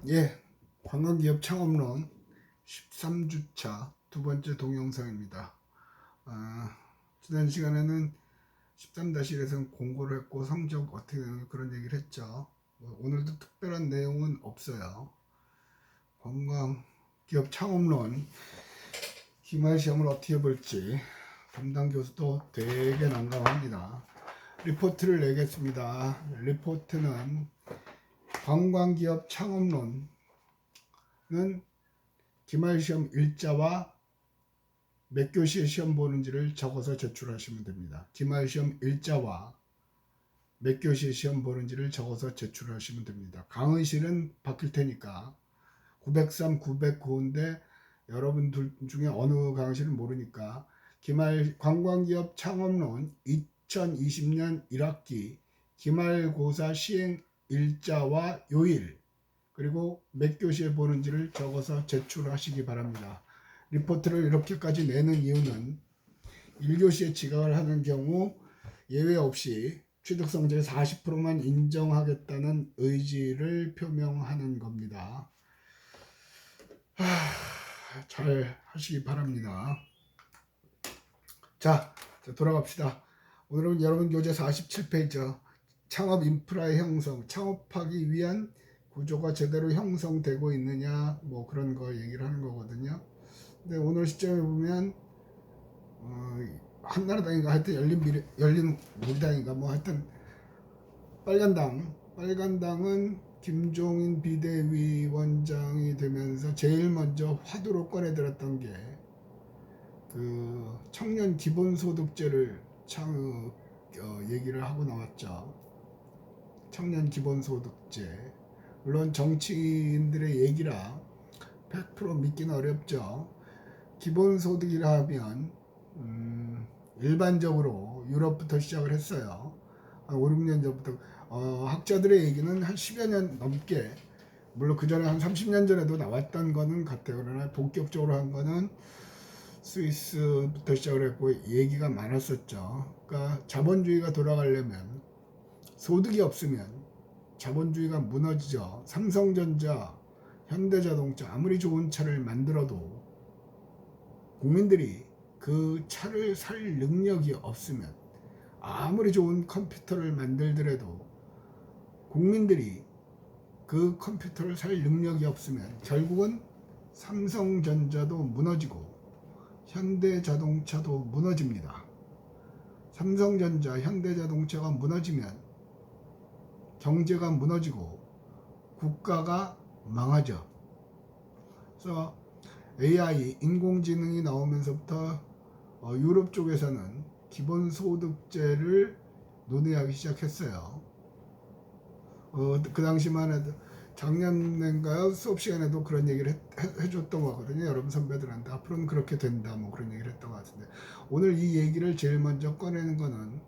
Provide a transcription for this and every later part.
예, 관광기업 창업론 13주차 두 번째 동영상입니다. 지난 시간에는 13-1에서는 공고를 했고 성적 어떻게 되는 그런 얘기를 했죠. 오늘도 특별한 내용은 없어요. 관광기업 창업론 기말 시험을 어떻게 볼지 담당 교수도 되게 난감합니다. 리포트를 내겠습니다. 리포트는 관광기업 창업론은 기말시험 일자와 몇 교시에 시험 보는지를 적어서 제출하시면 됩니다. 기말시험 일자와 몇 교시에 시험 보는지를 적어서 제출하시면 됩니다. 강의실은 바뀔 테니까 903, 909인데 여러분들 중에 어느 강의실은 모르니까 기말 관광기업 창업론 2020년 1학기 기말고사 시행 일자와 요일 그리고 몇 교시에 보는지를 적어서 제출하시기 바랍니다. 리포트를 이렇게까지 내는 이유는 1교시에 지각을 하는 경우 예외 없이 취득 성적의 40%만 인정하겠다는 의지를 표명하는 겁니다. 잘 하시기 바랍니다. 자, 돌아갑시다. 오늘은 여러분 교재 47페이지 창업 인프라의 형성, 창업하기 위한 구조가 제대로 형성되고 있느냐 뭐 그런 거 얘기를 하는 거거든요. 근데 오늘 시점에 보면 한나라당인가 하여튼 열린 우리당인가 뭐 하여튼 빨간당은 김종인 비대위원장이 되면서 제일 먼저 화두로 꺼내들었던 게 그 청년 기본소득제를 얘기를 하고 나왔죠. 청년 기본소득제. 물론 정치인들의 얘기라 100% 믿기는 어렵죠. 기본소득이라 하면 일반적으로 유럽부터 시작을 했어요. 한 5, 6년 전부터 학자들의 얘기는 한 10여 년 넘게 물론 그 전에 한 30년 전에도 나왔던 거는 같아요. 그러나 본격적으로 한 거는 스위스부터 시작을 했고 얘기가 많았었죠. 그러니까 자본주의가 돌아가려면 소득이 없으면 자본주의가 무너지죠. 삼성전자, 현대자동차 아무리 좋은 차를 만들어도 국민들이 그 차를 살 능력이 없으면 아무리 좋은 컴퓨터를 만들더라도 국민들이 그 컴퓨터를 살 능력이 없으면 결국은 삼성전자도 무너지고 현대자동차도 무너집니다. 삼성전자, 현대자동차가 무너지면 경제가 무너지고 국가가 망하죠. 그래서 AI, 인공지능이 나오면서부터 유럽 쪽에서는 기본소득제를 논의하기 시작했어요. 그 당시만 해도 작년인가요? 수업 시간에도 그런 얘기를 해줬던 거 같거든요. 여러분 선배들한테 앞으로는 그렇게 된다 뭐 그런 얘기를 했던 것 같은데 오늘 이 얘기를 제일 먼저 꺼내는 거는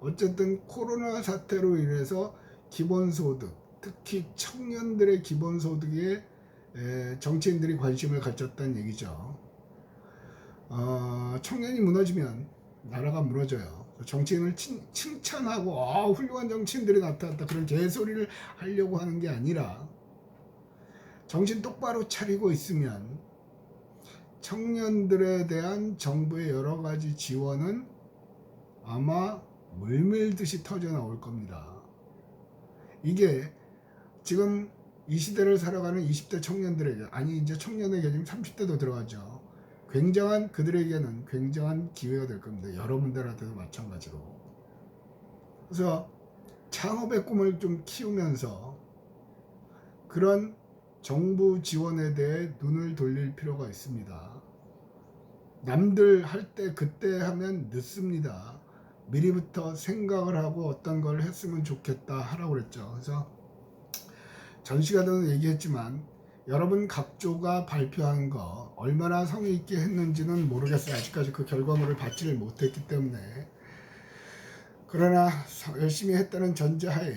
어쨌든 코로나 사태로 인해서 기본소득 특히 청년들의 기본소득에 정치인들이 관심을 가졌다는 얘기죠. 청년이 무너지면 나라가 무너져요. 정치인을 칭찬하고 훌륭한 정치인들이 나타났다 그런 개소리를 하려고 하는 게 아니라 정신 똑바로 차리고 있으면 청년들에 대한 정부의 여러 가지 지원은 아마 물밀듯이 터져 나올 겁니다. 이게 지금 이 시대를 살아가는 20대 청년들에게 아니 이제 청년에게 지금 30대도 들어가죠. 그들에게는 굉장한 기회가 될 겁니다. 여러분들한테도 마찬가지로. 그래서 창업의 꿈을 좀 키우면서 그런 정부 지원에 대해 눈을 돌릴 필요가 있습니다. 남들 할 때 그때 하면 늦습니다. 미리부터 생각을 하고 어떤 걸 했으면 좋겠다 하라고 그랬죠. 그래서 전 시간에도 얘기했지만 여러분 각조가 발표한 거 얼마나 성의 있게 했는지는 모르겠어요. 아직까지 그 결과물을 받지를 못했기 때문에. 그러나 열심히 했다는 전제하에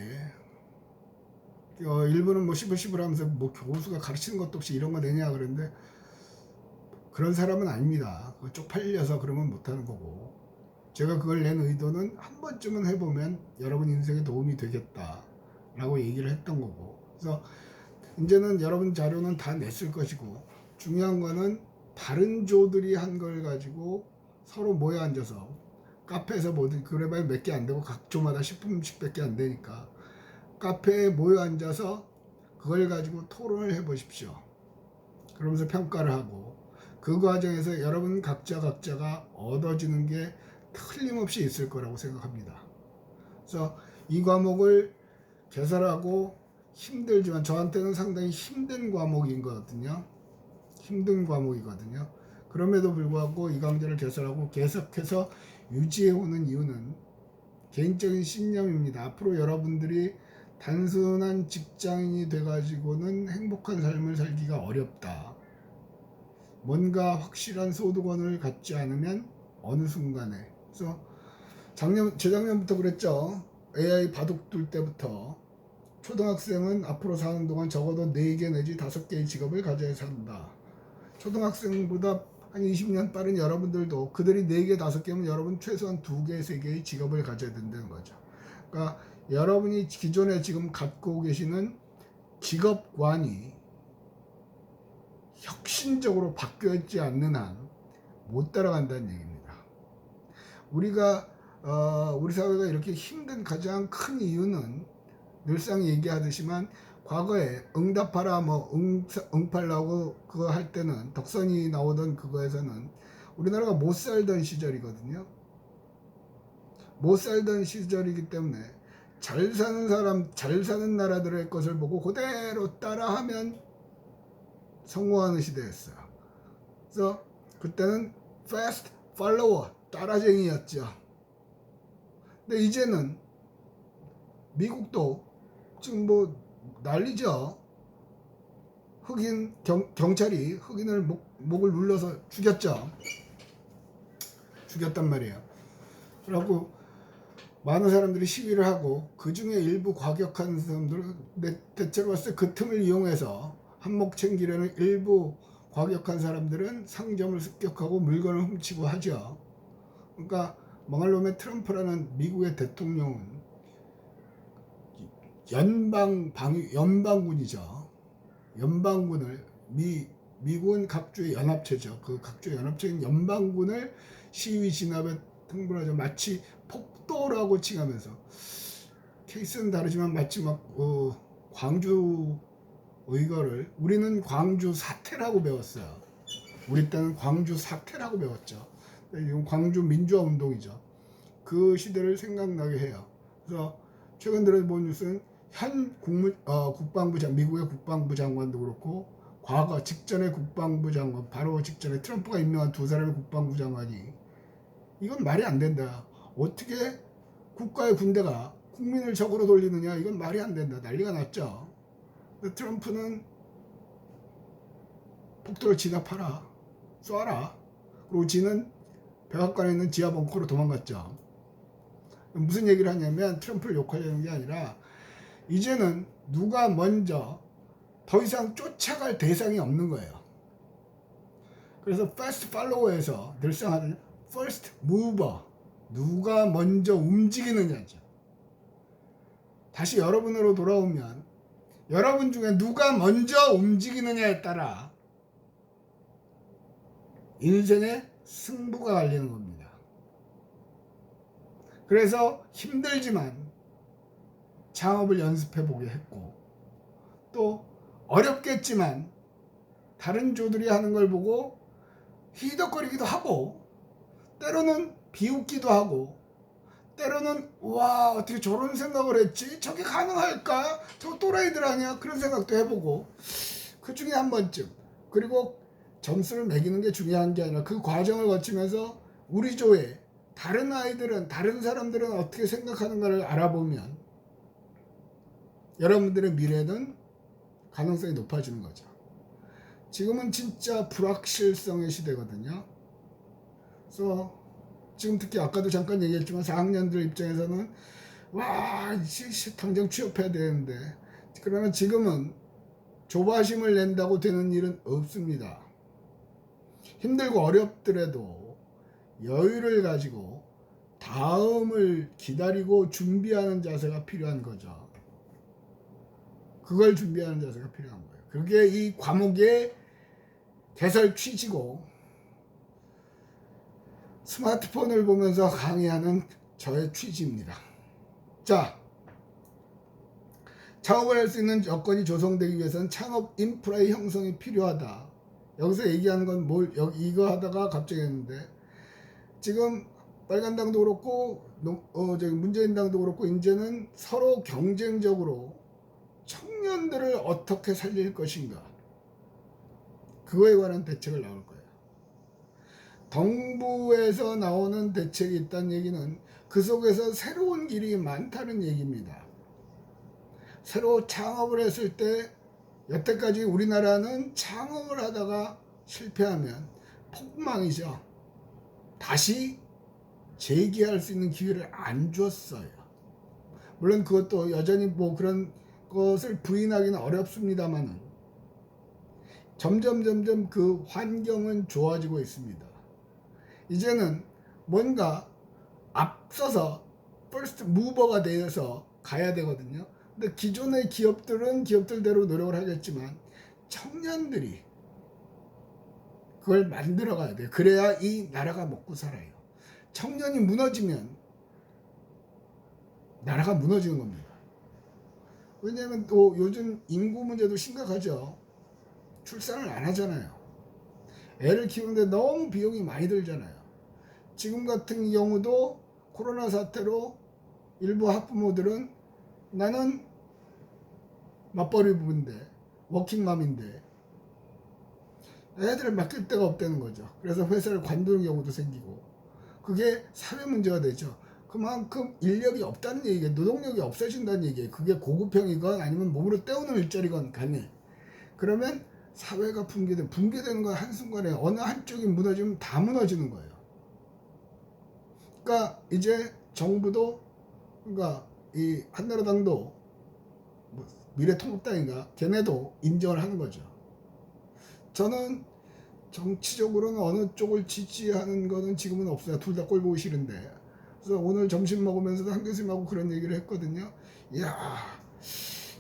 일부는 뭐 시불시불하면서 뭐 교수가 가르치는 것도 없이 이런 거 내냐 그러는데 그런 사람은 아닙니다. 쪽팔려서 그러면 못하는 거고 제가 그걸 낸 의도는 한 번쯤은 해보면 여러분 인생에 도움이 되겠다 라고 얘기를 했던 거고 그래서 이제는 여러분 자료는 다 냈을 것이고, 중요한 거는 다른 조들이 한 걸 가지고 서로 모여 앉아서 카페에서 뭐든 그래봐야 몇 개 안 되고 각 조마다 10분씩밖에 안 되니까 카페에 모여 앉아서 그걸 가지고 토론을 해 보십시오. 그러면서 평가를 하고 그 과정에서 여러분 각자가 얻어지는 게 틀림없이 있을 거라고 생각합니다. 그래서 이 과목을 개설하고 힘들지만 저한테는 상당히 힘든 과목이거든요. 그럼에도 불구하고 이 강좌를 개설하고 계속해서 유지해오는 이유는 개인적인 신념입니다. 앞으로 여러분들이 단순한 직장인이 돼가지고는 행복한 삶을 살기가 어렵다. 뭔가 확실한 소득원을 갖지 않으면 어느 순간에, 그래서 재작년부터 그랬죠. AI 바둑 둘 때부터 초등학생은 앞으로 사는 동안 적어도 4개 내지 5개의 직업을 가져야 산다. 초등학생보다 한 20년 빠른 여러분들도 그들이 4개, 5개면 여러분 최소한 2개, 3개의 직업을 가져야 된다는 거죠. 그러니까 여러분이 기존에 지금 갖고 계시는 직업관이 혁신적으로 바뀌지 않는 한 못 따라간다는 얘기입니다. 우리 사회가 이렇게 힘든 가장 큰 이유는 늘상 얘기하듯이만 과거에 응답하라 응팔라고 그거 할 때는 덕선이 나오던 그거에서는 우리나라가 못 살던 시절이거든요. 못 살던 시절이기 때문에 잘 사는 나라들의 것을 보고 그대로 따라하면 성공하는 시대였어요. 그래서 그때는 fast follower, 따라쟁이였죠. 근데 이제는 미국도 지금 뭐 난리죠. 경찰이 흑인을 목을 눌러서 죽였단 말이에요. 그래갖고 많은 사람들이 시위를 하고 그 중에 일부 과격한 사람들은 대체로 봤을 때 그 틈을 이용해서 한몫 챙기려는 일부 과격한 사람들은 상점을 습격하고 물건을 훔치고 하죠. 그러니까 망할 놈의 트럼프라는 미국의 대통령은 연방군이죠. 연방군을 미국은 각주의 연합체죠. 그 각주의 연합체인 연방군을 시위 진압에 등분하죠. 마치 폭도라고 칭하면서 케이스는 다르지만 마치 광주 의거를 우리는 광주 사태라고 배웠어요. 우리 때는 광주 사태라고 배웠죠. 이건 광주 민주화 운동이죠. 그 시대를 생각나게 해요. 그래서 최근 들어 본 뉴스는 현 미국의 국방부 장관도 그렇고 과거 직전의 국방부 장관, 바로 직전에 트럼프가 임명한 2사람의 국방부 장관이 이건 말이 안 된다. 어떻게 국가의 군대가 국민을 적으로 돌리느냐, 이건 말이 안 된다. 난리가 났죠. 트럼프는 폭도를 진압하라, 쏴라. 그리고 지는 백악관에 있는 지하 벙커로 도망갔죠. 무슨 얘기를 하냐면 트럼프를 욕하려는 게 아니라 이제는 누가 먼저 더 이상 쫓아갈 대상이 없는 거예요. 그래서 fast follower에서 늘상 하는 first mover, 누가 먼저 움직이느냐죠. 다시 여러분으로 돌아오면 여러분 중에 누가 먼저 움직이느냐에 따라 인생의 승부가 갈리는 겁니다. 그래서 힘들지만 창업을 연습해 보게 했고, 또 어렵겠지만 다른 조들이 하는 걸 보고 희덕거리기도 하고, 때로는 비웃기도 하고, 때로는 와 어떻게 저런 생각을 했지? 저게 가능할까? 저 또라이들 아니야? 그런 생각도 해보고, 그 중에 한 번쯤, 그리고 점수를 매기는 게 중요한 게 아니라 그 과정을 거치면서 우리 조에 다른 사람들은 어떻게 생각하는가를 알아보면 여러분들의 미래는 가능성이 높아지는 거죠. 지금은 진짜 불확실성의 시대거든요. 그래서 지금 특히 아까도 잠깐 얘기했지만 4학년들 입장에서는 와 당장 취업해야 되는데, 그러면 지금은 조바심을 낸다고 되는 일은 없습니다. 힘들고 어렵더라도 여유를 가지고 다음을 기다리고 준비하는 자세가 필요한 거죠. 그걸 준비하는 자세가 필요한 거예요. 그게 이 과목의 개설 취지고 스마트폰을 보면서 강의하는 저의 취지입니다. 자, 창업을 할 수 있는 여건이 조성되기 위해서는 창업 인프라의 형성이 필요하다. 여기서 얘기하는 건 이거 하다가 갑자기 했는데, 지금 빨간당도 그렇고 문재인당도 그렇고 이제는 서로 경쟁적으로 청년들을 어떻게 살릴 것인가, 그거에 관한 대책을 나올 거예요. 정부에서 나오는 대책이 있다는 얘기는 그 속에서 새로운 길이 많다는 얘기입니다. 새로 창업을 했을 때, 여태까지 우리나라는 창업을 하다가 실패하면 폭망이죠. 다시 재기할 수 있는 기회를 안 줬어요. 물론 그것도 여전히 뭐 그런 것을 부인하기는 어렵습니다만은 점점 그 환경은 좋아지고 있습니다. 이제는 뭔가 앞서서 퍼스트 무버가 되어서 가야 되거든요. 근데 기존의 기업들은 기업들대로 노력을 하겠지만 청년들이 그걸 만들어 가야 돼요. 그래야 이 나라가 먹고 살아요. 청년이 무너지면 나라가 무너지는 겁니다. 왜냐하면 또 요즘 인구 문제도 심각하죠. 출산을 안 하잖아요. 애를 키우는데 너무 비용이 많이 들잖아요. 지금 같은 경우도 코로나 사태로 일부 학부모들은 나는 맞벌이 부부인데, 워킹맘인데 애들을 맡길 데가 없다는 거죠. 그래서 회사를 관두는 경우도 생기고, 그게 사회 문제가 되죠. 그만큼 인력이 없다는 얘기예요. 노동력이 없어진다는 얘기예요. 그게 고급형이건 아니면 몸으로 때우는 일자리건 간에. 그러면 사회가 붕괴되는 건 한순간에 어느 한쪽이 무너지면 다 무너지는 거예요. 그러니까 이제 정부도, 그러니까 이 한나라당도 미래통합당인가 걔네도 인정을 하는 거죠. 저는 정치적으로는 어느 쪽을 지지하는 거는 지금은 없어요. 둘 다 꼴 보기 싫은데. 그래서 오늘 점심 먹으면서도 한 교수님하고 그런 얘기를 했거든요. 이야,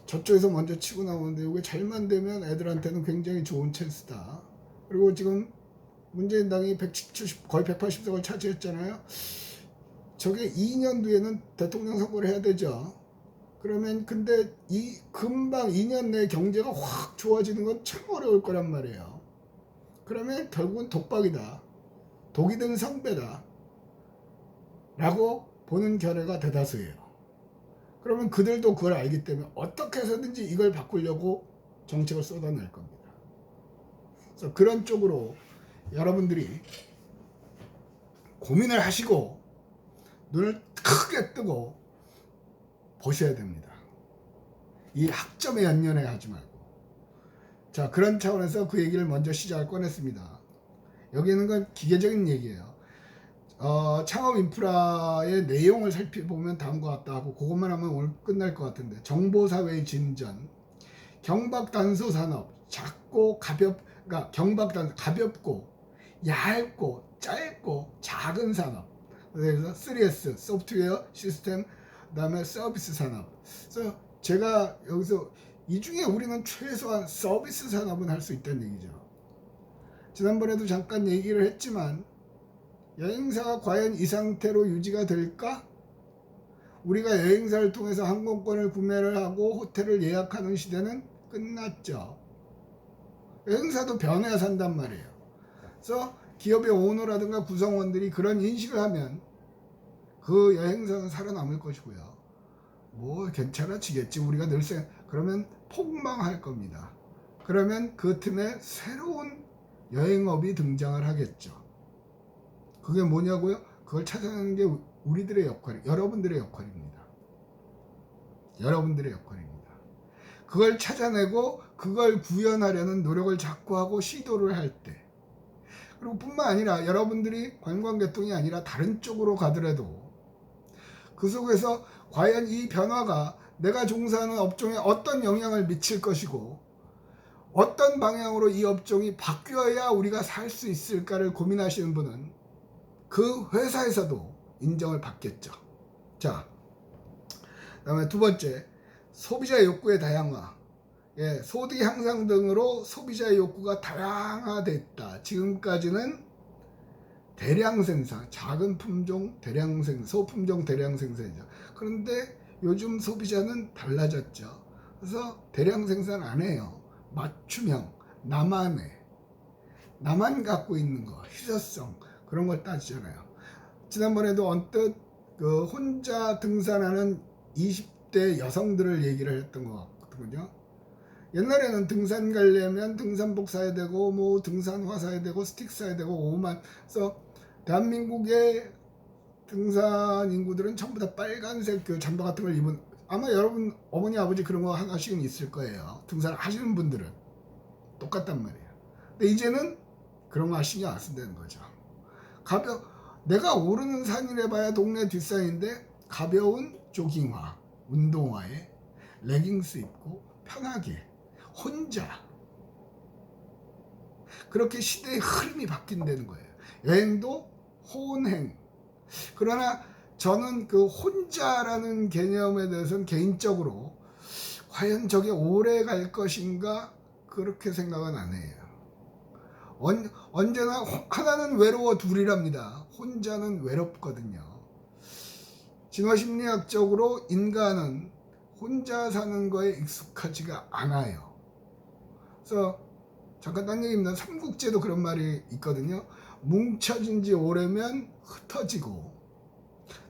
저쪽에서 먼저 치고 나오는데 이게 잘만 되면 애들한테는 굉장히 좋은 찬스다. 그리고 지금 문재인당이 170, 거의 180석을 차지했잖아요. 저게 2년 뒤에는 대통령 선거를 해야 되죠. 그러면 근데 이 금방 2년 내에 경제가 확 좋아지는 건 참 어려울 거란 말이에요. 그러면 결국은 독박이다, 독이 든 성배다 라고 보는 견해가 대다수예요. 그러면 그들도 그걸 알기 때문에 어떻게 해서든지 이걸 바꾸려고 정책을 쏟아낼 겁니다. 그래서 그런 쪽으로 여러분들이 고민을 하시고 눈을 크게 뜨고 보셔야 됩니다. 이 학점에 연연해 하지 말고. 자, 그런 차원에서 그 얘기를 먼저 시작을 꺼냈습니다. 여기 있는 건 기계적인 얘기예요. 창업 인프라의 내용을 살펴보면 다음과 같다 하고, 그것만 하면 오늘 끝날 것 같은데, 정보사회의 진전, 경박단소 산업, 작고 그러니까 경박단소, 가볍고 얇고 짧고 작은 산업. 그래서 3S, 소프트웨어, 시스템, 그 다음에 서비스 산업. 그래서 제가 여기서 이 중에 우리는 최소한 서비스 산업은 할 수 있다는 얘기죠. 지난번에도 잠깐 얘기를 했지만, 여행사가 과연 이 상태로 유지가 될까? 우리가 여행사를 통해서 항공권을 구매를 하고 호텔을 예약하는 시대는 끝났죠. 여행사도 변해야 산단 말이에요. 그래서 기업의 오너라든가 구성원들이 그런 인식을 하면 그 여행사는 살아남을 것이고요. 뭐 괜찮아지겠지, 우리가 늘 그러면 폭망할 겁니다. 그러면 그 틈에 새로운 여행업이 등장을 하겠죠. 그게 뭐냐고요? 그걸 찾아내는 게 우리들의 여러분들의 역할입니다. 여러분들의 역할입니다. 그걸 찾아내고 그걸 구현하려는 노력을 자꾸 하고 시도를 할 때, 그리고 뿐만 아니라 여러분들이 관광계통이 아니라 다른 쪽으로 가더라도 그 속에서 과연 이 변화가 내가 종사하는 업종에 어떤 영향을 미칠 것이고, 어떤 방향으로 이 업종이 바뀌어야 우리가 살 수 있을까를 고민하시는 분은 그 회사에서도 인정을 받겠죠. 자, 그 다음에 두 번째, 소비자 욕구의 다양화. 소득 향상 등으로 소비자의 욕구가 다양화됐다. 지금까지는 대량 생산, 작은 품종 대량 생산, 소품종 대량 생산이죠. 그런데 요즘 소비자는 달라졌죠. 그래서 대량 생산 안 해요. 맞춤형, 나만 갖고 있는 거, 희소성 그런 걸 따지잖아요. 지난번에도 언뜻 그 혼자 등산하는 20대 여성들을 얘기를 했던 것 같거든요. 옛날에는 등산 가려면 등산복 사야 되고 뭐 등산화 사야 되고 스틱 사야 되고 오만. 그래서 대한민국의 등산 인구들은 전부 다 빨간색 그 잠바 같은 걸 입은, 아마 여러분 어머니 아버지 그런 거 하나씩은 있을 거예요. 등산 하시는 분들은 똑같단 말이에요. 근데 이제는 그런 거 신경 안 쓴다는 거죠. 내가 오르는 산이래 봐야 동네 뒷산인데 가벼운 조깅화, 운동화에 레깅스 입고 편하게 혼자, 그렇게 시대의 흐름이 바뀐다는 거예요. 여행도 혼행. 그러나 저는 그 혼자라는 개념에 대해서는 개인적으로 과연 저게 오래 갈 것인가 그렇게 생각은 안 해요. 언제나 하나는 외로워 둘이랍니다. 혼자는 외롭거든요. 진화심리학적으로 인간은 혼자 사는 거에 익숙하지가 않아요. 그래서 잠깐 딴 얘기입니다. 삼국지에도 그런 말이 있거든요. 뭉쳐진 지 오래면 흩어지고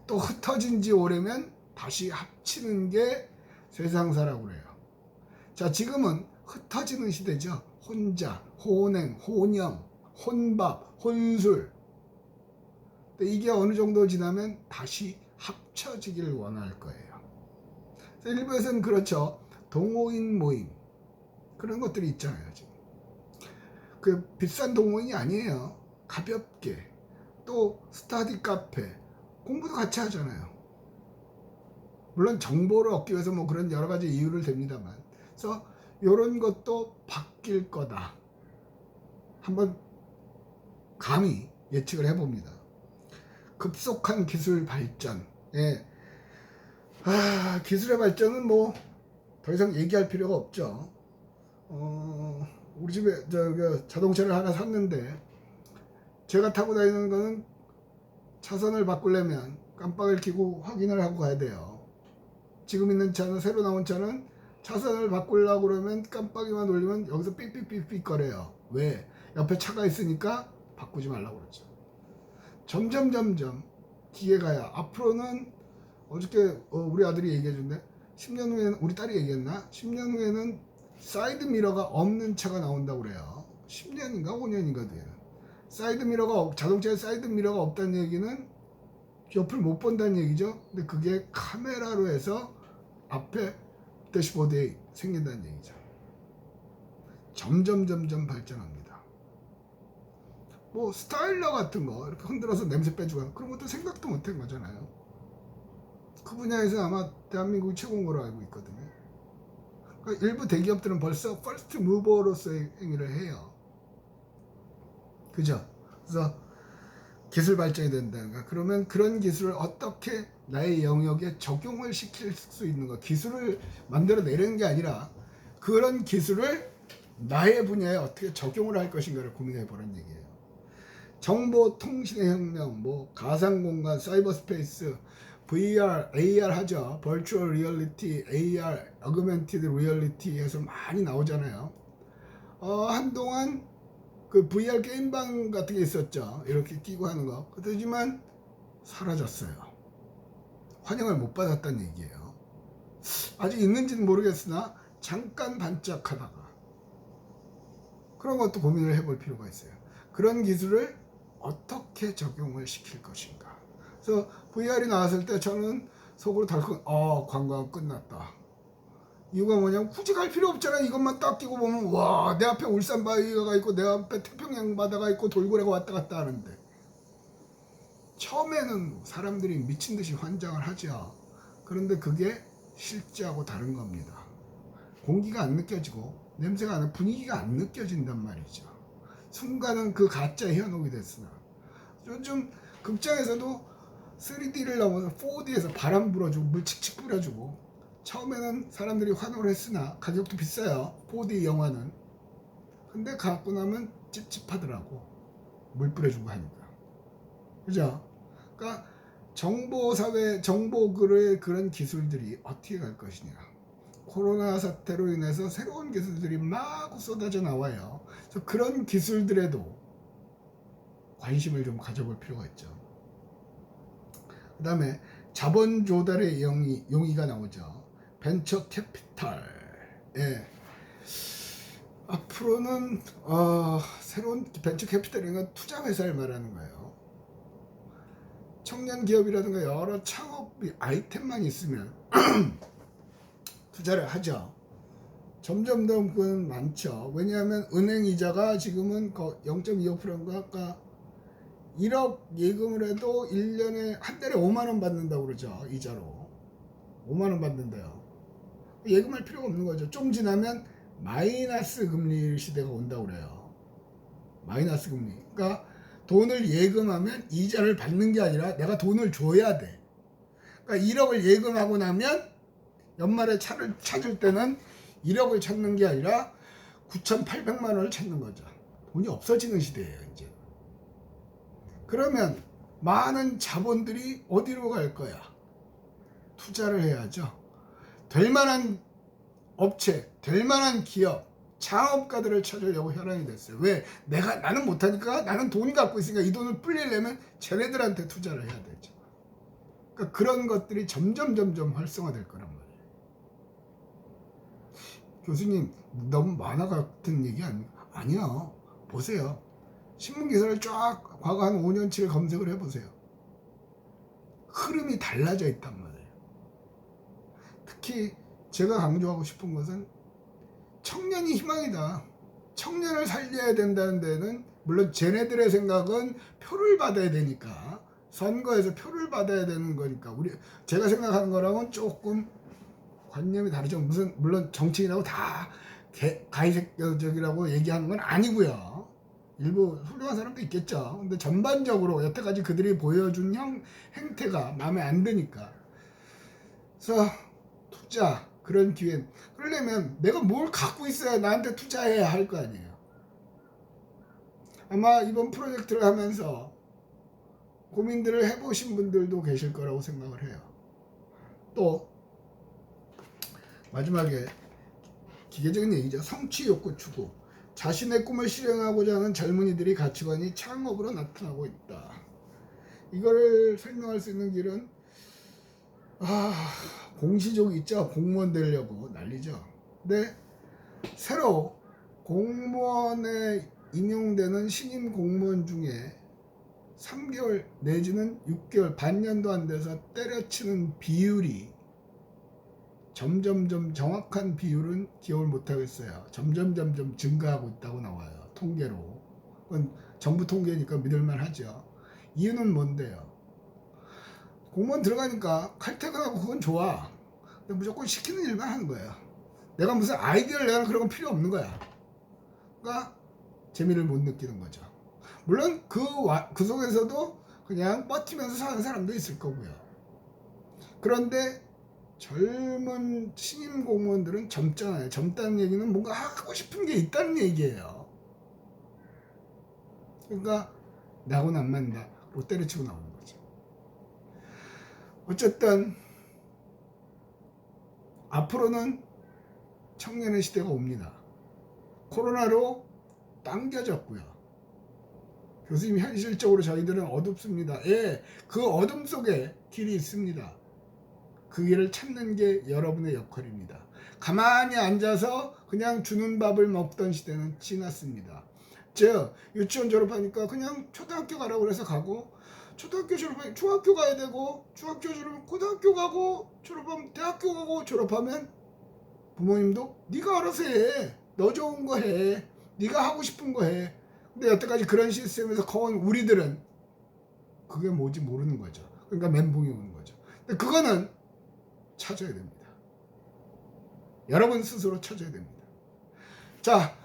또 흩어진 지 오래면 다시 합치는 게 세상사라고 그래요. 자, 지금은 흩어지는 시대죠. 혼자, 혼행, 혼영, 혼밥, 혼술. 근데 이게 어느 정도 지나면 다시 합쳐지길 원할 거예요. 일부에서는 그렇죠. 동호인 모임 그런 것들이 있잖아요. 지금 그 비싼 동호인이 아니에요. 가볍게. 또 스터디 카페 공부도 같이 하잖아요. 물론 정보를 얻기 위해서 뭐 그런 여러 가지 이유를 댑니다만, 그래서 이런 것도 바뀔 거다. 한번 감히 예측을 해봅니다. 급속한 기술 발전. 기술의 발전은 뭐 더 이상 얘기할 필요가 없죠. 우리 집에 자동차를 하나 샀는데 제가 타고 다니는 거는 차선을 바꾸려면 깜빡이를 켜고 확인을 하고 가야 돼요. 지금 있는 차는, 새로 나온 차는 차선을 바꾸려고 그러면 깜빡이만 올리면 여기서 삑삑삑삑 거려요. 왜? 옆에 차가 있으니까 바꾸지 말라고 그러죠. 점점 기계가야. 앞으로는 어저께 우리 아들이 얘기해 준대. 10년 후에는, 우리 딸이 얘기했나? 10년 후에는 사이드 미러가 없는 차가 나온다고 그래요. 10년인가 5년인가 뒤에는. 사이드 미러가, 자동차에 사이드 미러가 없다는 얘기는 옆을 못 본다는 얘기죠. 근데 그게 카메라로 해서 앞에 대시보드에 생긴다는 얘기죠. 점점 발전합니다. 뭐 스타일러 같은 거 이렇게 흔들어서 냄새 빼주고 그런 것도 생각도 못한 거잖아요. 그 분야에서 아마 대한민국이 최고인 걸로 알고 있거든요. 그러니까 일부 대기업들은 벌써 퍼스트 무버로서의 행위를 해요. 그죠? 그래서 기술 발전이 된다든가, 그러면 그런 기술을 어떻게 나의 영역에 적용을 시킬 수 있는 거, 기술을 만들어 내리는 게 아니라 그런 기술을 나의 분야에 어떻게 적용을 할 것인가를 고민해 보라는 얘기예요. 정보통신의 혁명, 뭐 가상공간, 사이버스페이스, VR, AR 하죠. Virtual Reality, AR, Augmented Reality에서 많이 나오잖아요. 한동안 그 VR 게임방 같은 게 있었죠. 이렇게 끼고 하는 거. 그렇지만 사라졌어요. 환영을 못 받았다는 얘기예요. 아직 있는지는 모르겠으나 잠깐 반짝하다가 그런 것도 고민을 해볼 필요가 있어요. 그런 기술을 어떻게 적용을 시킬 것인가. 그래서 VR이 나왔을 때 저는 속으로 덜컥 관광 끝났다. 이유가 뭐냐면 굳이 갈 필요 없잖아. 이것만 딱 끼고 보면 와, 내 앞에 울산 바위가 있고 내 앞에 태평양 바다가 있고 돌고래가 왔다 갔다 하는데, 처음에는 사람들이 미친 듯이 환장을 하죠. 그런데 그게 실제하고 다른 겁니다. 공기가 안 느껴지고 냄새가 안 나고 분위기가 안 느껴진단 말이죠. 순간은 그 가짜 현혹이 됐으나 요즘 극장에서도 3D를 넘어서 4D에서 바람 불어주고 물 칙칙 뿌려주고 처음에는 사람들이 환호를 했으나 가격도 비싸요. 4D 영화는. 근데 갖고 나면 찝찝하더라고. 물 뿌려주고 하니까. 그죠? 그러니까 정보사회, 정보글의 그런 기술들이 어떻게 갈 것이냐. 코로나 사태로 인해서 새로운 기술들이 막 쏟아져 나와요. 그래서 그런 기술들에도 관심을 좀 가져볼 필요가 있죠. 그 다음에 자본 조달의 용의가 나오죠. 벤처 캐피탈. 예. 앞으로는 새로운 벤처 캐피탈이나 투자 회사를 말하는 거예요. 청년 기업이라든가 여러 창업 아이템만 있으면 투자를 하죠. 점점 더 그건 많죠. 왜냐하면 은행 이자가 지금은 0.25%인가 아까 1억 예금을 해도 1년에 한 달에 5만 원 받는다고 그러죠. 이자로 5만 원 받는데요. 예금할 필요가 없는 거죠. 좀 지나면 마이너스 금리 시대가 온다고 그래요. 마이너스 금리. 그러니까 돈을 예금하면 이자를 받는 게 아니라 내가 돈을 줘야 돼. 그러니까 1억을 예금하고 나면 연말에 차를 찾을 때는 1억을 찾는 게 아니라 9,800만 원을 찾는 거죠. 돈이 없어지는 시대예요, 이제. 그러면 많은 자본들이 어디로 갈 거야? 투자를 해야죠. 될 만한 업체, 될 만한 기업, 창업가들을 찾으려고 현황이 됐어요. 왜? 나는 못하니까 나는 돈이 갖고 있으니까 이 돈을 불리려면 쟤네들한테 투자를 해야 되죠. 그러니까 그런 것들이 점점 활성화될 거란 말이에요. 교수님 너무 만화 같은 얘기 아니야. 보세요. 신문기사를 쫙 과거 한 5년치를 검색을 해보세요. 흐름이 달라져 있단 말이에요. 특히 제가 강조하고 싶은 것은 청년이 희망이다. 청년을 살려야 된다는 데는 물론 쟤네들의 생각은 표를 받아야 되니까 선거에서 표를 받아야 되는 거니까 제가 생각하는 거랑은 조금 관념이 다르죠. 물론 정치인하고 다 가희색적이라고 얘기하는 건 아니고요. 일부 훌륭한 사람도 있겠죠. 근데 전반적으로 여태까지 그들이 보여준 행태가 마음에 안 드니까. 그래서 투자 그런 기회 그러려면 내가 뭘 갖고 있어야 나한테 투자해야 할 거 아니에요. 아마 이번 프로젝트를 하면서 고민들을 해보신 분들도 계실 거라고 생각을 해요. 또 마지막에 기계적인 얘기죠. 성취 욕구 추구. 자신의 꿈을 실현하고자 하는 젊은이들이 가치관이 창업으로 나타나고 있다. 이걸 설명할 수 있는 길은 공시족이 있죠. 공무원 되려고 난리죠. 근데 새로 공무원에 임용되는 신임 공무원 중에 3개월 내지는 6개월 반년도 안 돼서 때려치는 비율이 점점 정확한 비율은 기억을 못하겠어요. 점점 증가하고 있다고 나와요. 통계로. 그건 정부 통계니까 믿을만 하죠. 이유는 뭔데요? 공무원 들어가니까 칼퇴근하고 그건 좋아. 근데 무조건 시키는 일만 하는 거예요. 내가 무슨 아이디어를 내는 그런 건 필요 없는 거야. 그러니까 재미를 못 느끼는 거죠. 물론 그 속에서도 그냥 버티면서 사는 사람도 있을 거고요. 그런데 젊은 신임 공무원들은 젊잖아요. 젊다는 얘기는 뭔가 하고 싶은 게 있다는 얘기예요. 그러니까 나하고는 안 맞는다. 로 때려치고 나오는 거죠. 어쨌든 앞으로는 청년의 시대가 옵니다. 코로나로 당겨졌고요. 교수님 현실적으로 저희들은 어둡습니다. 예, 그 어둠 속에 길이 있습니다. 그 길을 찾는 게 여러분의 역할입니다. 가만히 앉아서 그냥 주는 밥을 먹던 시대는 지났습니다. 즉 유치원 졸업하니까 그냥 초등학교 가라고 그래서 가고 초등학교 졸업하면 중학교 가야 되고 중학교 졸업하면 고등학교 가고 졸업하면 대학교 가고 졸업하면 부모님도 네가 알아서 해. 너 좋은 거 해. 네가 하고 싶은 거 해. 근데 여태까지 그런 시스템에서 커온 우리들은 그게 뭔지 모르는 거죠. 그러니까 멘붕이 오는 거죠. 근데 그거는 찾아야 됩니다. 여러분 스스로 찾아야 됩니다. 자,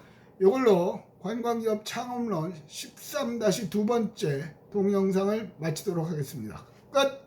이걸로 관광기업 창업론 13-2번째 동영상을 마치도록 하겠습니다. 끝!